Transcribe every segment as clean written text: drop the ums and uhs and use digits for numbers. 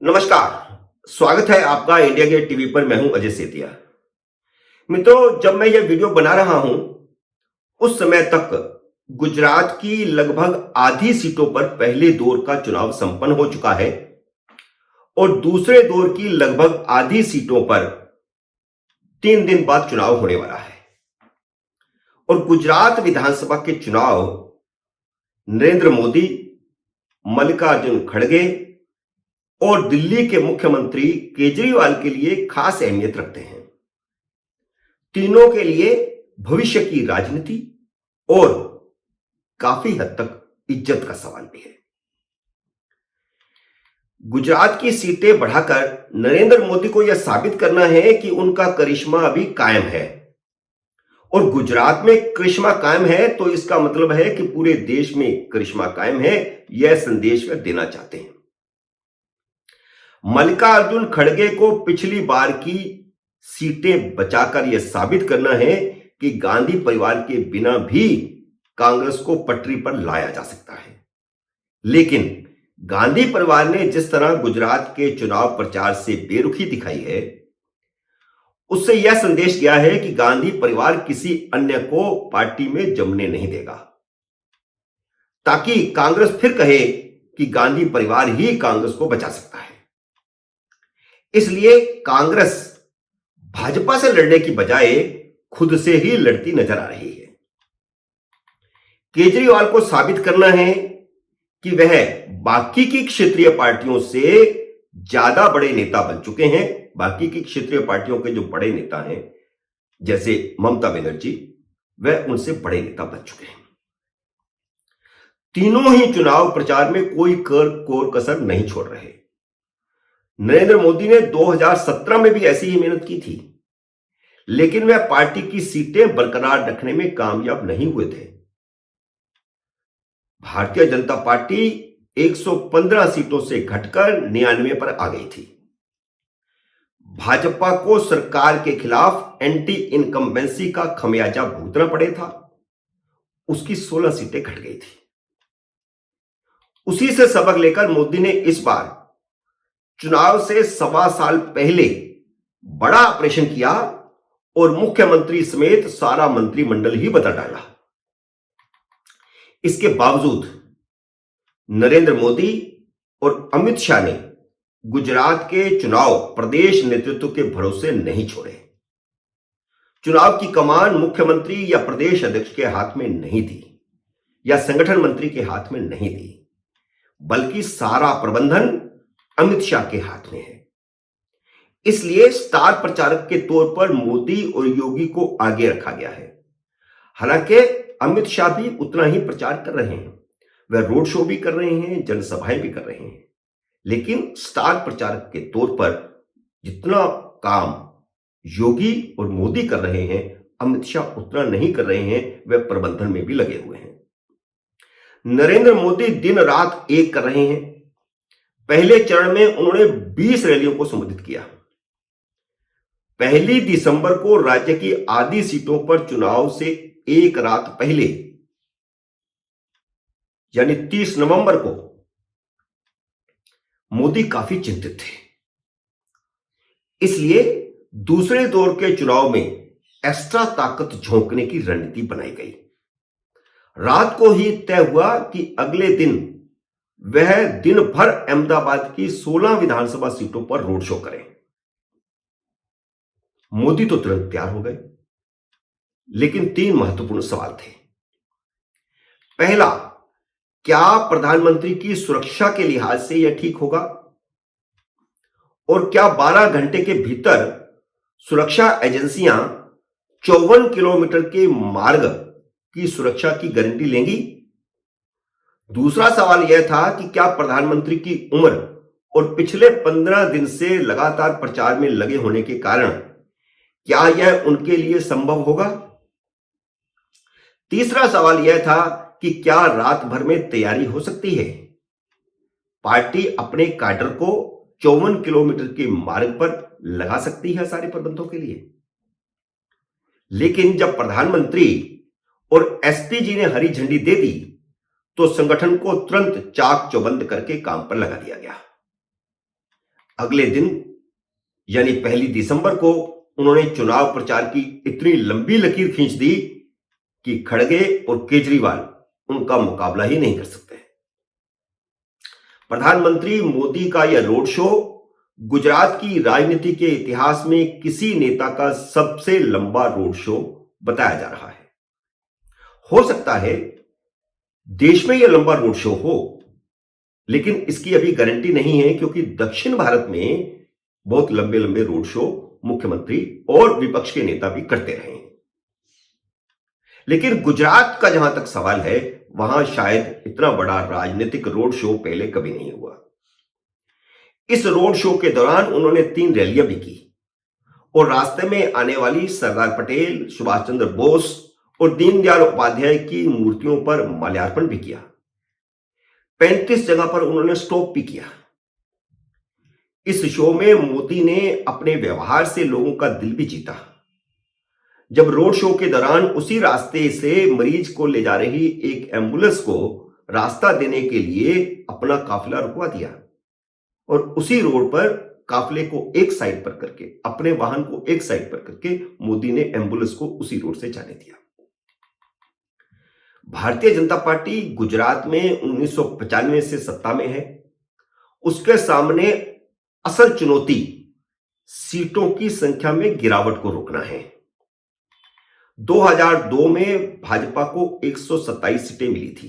नमस्कार। स्वागत है आपका इंडिया गेट टीवी पर। मैं हूं अजय सेतिया। मित्रों, जब मैं यह वीडियो बना रहा हूं उस समय तक गुजरात की लगभग आधी सीटों पर पहले दौर का चुनाव संपन्न हो चुका है और दूसरे दौर की लगभग आधी सीटों पर 3 दिन बाद चुनाव होने वाला है। और गुजरात विधानसभा के चुनाव नरेंद्र मोदी, मल्लिकार्जुन खड़गे और दिल्ली के मुख्यमंत्री केजरीवाल के लिए खास अहमियत रखते हैं। तीनों के लिए भविष्य की राजनीति और काफी हद तक इज्जत का सवाल भी है। गुजरात की सीटें बढ़ाकर नरेंद्र मोदी को यह साबित करना है कि उनका करिश्मा अभी कायम है। और गुजरात में करिश्मा कायम है तो इसका मतलब है कि पूरे देश में करिश्मा कायम है, यह संदेश वे देना चाहते हैं। मल्लिकार्जुन खड़गे को पिछली बार की सीटें बचाकर यह साबित करना है कि गांधी परिवार के बिना भी कांग्रेस को पटरी पर लाया जा सकता है। लेकिन गांधी परिवार ने जिस तरह गुजरात के चुनाव प्रचार से बेरुखी दिखाई है, उससे यह संदेश गया है कि गांधी परिवार किसी अन्य को पार्टी में जमने नहीं देगा, ताकि कांग्रेस फिर कहे कि गांधी परिवार ही कांग्रेस को बचा सकता है। इसलिए कांग्रेस भाजपा से लड़ने की बजाय खुद से ही लड़ती नजर आ रही है। केजरीवाल को साबित करना है कि वह बाकी की क्षेत्रीय पार्टियों से ज्यादा बड़े नेता बन चुके हैं। बाकी की क्षेत्रीय पार्टियों के जो बड़े नेता हैं, जैसे ममता बनर्जी, वह उनसे बड़े नेता बन चुके हैं। तीनों ही चुनाव प्रचार में कोई कोर कसर नहीं छोड़ रहे। नरेंद्र मोदी ने 2017 में भी ऐसी ही मेहनत की थी, लेकिन वह पार्टी की सीटें बरकरार रखने में कामयाब नहीं हुए थे। भारतीय जनता पार्टी 115 सीटों से घटकर 99 पर आ गई थी। भाजपा को सरकार के खिलाफ एंटी इनकम्बेंसी का खमियाजा भुगतना पड़े था, उसकी 16 सीटें घट गई थी। उसी से सबक लेकर मोदी ने इस बार चुनाव से 1.25 साल पहले बड़ा ऑपरेशन किया और मुख्यमंत्री समेत सारा मंत्रिमंडल ही बदल डाला। इसके बावजूद नरेंद्र मोदी और अमित शाह ने गुजरात के चुनाव प्रदेश नेतृत्व के भरोसे नहीं छोड़े। चुनाव की कमान मुख्यमंत्री या प्रदेश अध्यक्ष के हाथ में नहीं थी या संगठन मंत्री के हाथ में नहीं थी, बल्कि सारा प्रबंधन अमित शाह के हाथ में है। इसलिए स्टार प्रचारक के तौर पर मोदी और योगी को आगे रखा गया है। हालांकि अमित शाह भी उतना ही प्रचार कर रहे हैं, वह रोड शो भी कर रहे हैं, जनसभाएं भी कर रहे हैं, लेकिन स्टार प्रचारक के तौर पर जितना काम योगी और मोदी कर रहे हैं, अमित शाह उतना नहीं कर रहे हैं। वह प्रबंधन में भी लगे हुए हैं। नरेंद्र मोदी दिन रात एक कर रहे हैं। पहले चरण में उन्होंने 20 रैलियों को संबोधित किया। 1 दिसंबर को राज्य की आधी सीटों पर चुनाव से एक रात पहले, यानी 30 नवंबर को, मोदी काफी चिंतित थे। इसलिए दूसरे दौर के चुनाव में एक्स्ट्रा ताकत झोंकने की रणनीति बनाई गई। रात को ही तय हुआ कि अगले दिन वह दिन भर अहमदाबाद की 16 विधानसभा सीटों पर रोड शो करें। मोदी तो तुरंत तैयार हो गए, लेकिन 3 महत्वपूर्ण सवाल थे। पहला, क्या प्रधानमंत्री की सुरक्षा के लिहाज से यह ठीक होगा? और क्या 12 घंटे के भीतर सुरक्षा एजेंसियां 54 किलोमीटर के मार्ग की सुरक्षा की गारंटी लेंगी? दूसरा सवाल यह था कि क्या प्रधानमंत्री की उम्र और पिछले 15 दिन से लगातार प्रचार में लगे होने के कारण क्या यह उनके लिए संभव होगा? तीसरा सवाल यह था कि क्या रात भर में तैयारी हो सकती है? पार्टी अपने कैडर को 54 किलोमीटर के मार्ग पर लगा सकती है सारे प्रबंधों के लिए? लेकिन जब प्रधानमंत्री और एसपीजी ने हरी झंडी दे दी तो संगठन को तुरंत चाक चौबंद करके काम पर लगा दिया गया। अगले दिन यानी 1 दिसंबर को उन्होंने चुनाव प्रचार की इतनी लंबी लकीर खींच दी कि खड़गे और केजरीवाल उनका मुकाबला ही नहीं कर सकते। प्रधानमंत्री मोदी का यह रोड शो गुजरात की राजनीति के इतिहास में किसी नेता का सबसे लंबा रोड शो बताया जा रहा है। हो सकता है देश में यह लंबा रोड शो हो, लेकिन इसकी अभी गारंटी नहीं है, क्योंकि दक्षिण भारत में बहुत लंबे लंबे रोड शो मुख्यमंत्री और विपक्ष के नेता भी करते रहे हैं। लेकिन गुजरात का जहां तक सवाल है, वहां शायद इतना बड़ा राजनीतिक रोड शो पहले कभी नहीं हुआ। इस रोड शो के दौरान उन्होंने 3 रैलियां भी की और रास्ते में आने वाली सरदार पटेल, सुभाष चंद्र बोस और दीनदयाल उपाध्याय की मूर्तियों पर माल्यार्पण भी किया। 35 जगह पर उन्होंने स्टॉप भी किया। इस शो में मोदी ने अपने व्यवहार से लोगों का दिल भी जीता। जब रोड शो के दौरान उसी रास्ते से मरीज को ले जा रही एक एम्बुलेंस को रास्ता देने के लिए अपना काफिला रुकवा दिया और उसी रोड पर काफिले को एक साइड पर करके, अपने वाहन को एक साइड पर करके मोदी ने एम्बुलेंस को उसी रोड से जाने दिया। भारतीय जनता पार्टी गुजरात में 1995 से सत्ता में है। उसके सामने असल चुनौती सीटों की संख्या में गिरावट को रोकना है। 2002 में भाजपा को 127 सीटें मिली थी।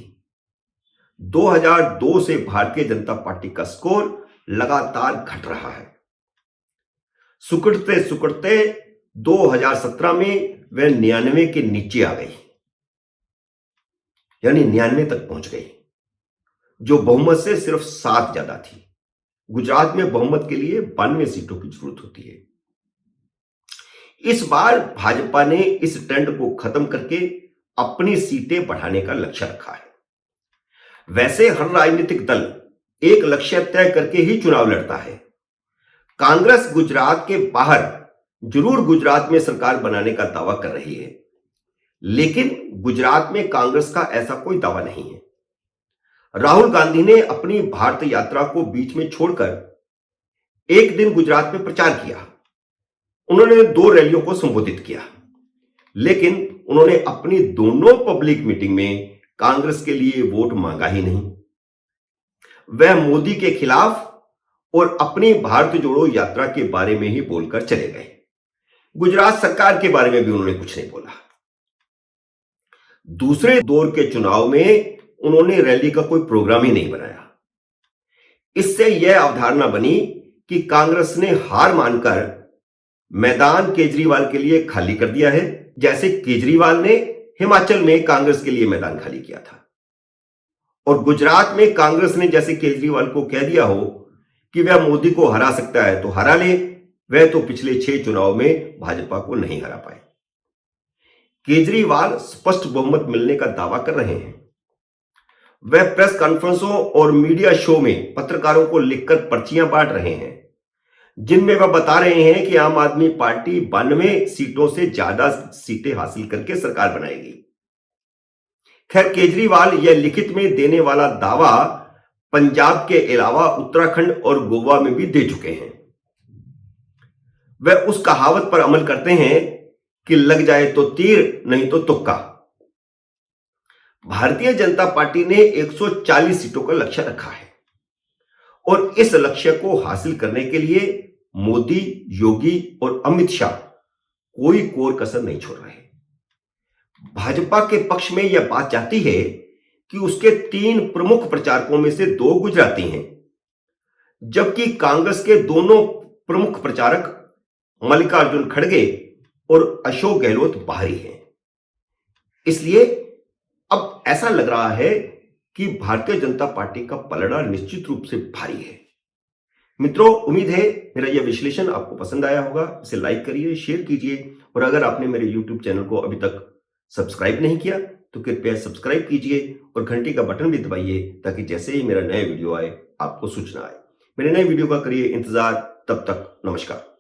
2002 से भारतीय जनता पार्टी का स्कोर लगातार घट रहा है। सुकड़ते सुकड़ते 2017 में वह 99 के नीचे आ गई, यानी 99 तक पहुंच गई, जो बहुमत से सिर्फ 7 ज्यादा थी। गुजरात में बहुमत के लिए 92 सीटों की जरूरत होती है। इस बार भाजपा ने इस ट्रेंड को खत्म करके अपनी सीटें बढ़ाने का लक्ष्य रखा है। वैसे हर राजनीतिक दल एक लक्ष्य तय करके ही चुनाव लड़ता है। कांग्रेस गुजरात के बाहर जरूर गुजरात में सरकार बनाने का दावा कर रही है, लेकिन गुजरात में कांग्रेस का ऐसा कोई दावा नहीं है। राहुल गांधी ने अपनी भारत यात्रा को बीच में छोड़कर एक दिन गुजरात में प्रचार किया। उन्होंने 2 रैलियों को संबोधित किया, लेकिन उन्होंने अपनी दोनों पब्लिक मीटिंग में कांग्रेस के लिए वोट मांगा ही नहीं। वह मोदी के खिलाफ और अपनी भारत जोड़ो यात्रा के बारे में ही बोलकर चले गए। गुजरात सरकार के बारे में भी उन्होंने कुछ नहीं बोला। दूसरे दौर के चुनाव में उन्होंने रैली का कोई प्रोग्राम ही नहीं बनाया। इससे यह अवधारणा बनी कि कांग्रेस ने हार मानकर मैदान केजरीवाल के लिए खाली कर दिया है, जैसे केजरीवाल ने हिमाचल में कांग्रेस के लिए मैदान खाली किया था। और गुजरात में कांग्रेस ने जैसे केजरीवाल को कह दिया हो कि वह मोदी को हरा सकता है तो हरा ले, वह तो पिछले 6 चुनाव में भाजपा को नहीं हरा पाए। केजरीवाल स्पष्ट बहुमत मिलने का दावा कर रहे हैं। वह प्रेस कॉन्फ्रेंसों और मीडिया शो में पत्रकारों को लिखकर पर्चियां बांट रहे हैं, जिनमें वह बता रहे हैं कि आम आदमी पार्टी 92 सीटों से ज्यादा सीटें हासिल करके सरकार बनाएगी। खैर, केजरीवाल यह लिखित में देने वाला दावा पंजाब के अलावा उत्तराखंड और गोवा में भी दे चुके हैं। वह उस कहावत पर अमल करते हैं कि लग जाए तो तीर, नहीं तो तुक्का। भारतीय जनता पार्टी ने 140 सीटों का लक्ष्य रखा है और इस लक्ष्य को हासिल करने के लिए मोदी, योगी और अमित शाह कोई कोर कसर नहीं छोड़ रहे। भाजपा के पक्ष में यह बात जाती है कि उसके 3 प्रमुख प्रचारकों में से 2 गुजराती हैं, जबकि कांग्रेस के दोनों प्रमुख प्रचारक मल्लिकार्जुन खड़गे और अशोक गहलोत बाहरी हैं। इसलिए अब ऐसा लग रहा है कि भारतीय जनता पार्टी का पलड़ा निश्चित रूप से भारी है। मित्रों, उम्मीद है मेरा यह विश्लेषण आपको पसंद आया होगा। इसे लाइक करिए, शेयर कीजिए और अगर आपने मेरे YouTube चैनल को अभी तक सब्सक्राइब नहीं किया तो कृपया सब्सक्राइब कीजिए और घंटी का बटन भी दबाइए ताकि जैसे ही मेरा नया वीडियो आए आपको सूचना आए। मेरे नए वीडियो का करिए इंतजार। तब तक नमस्कार।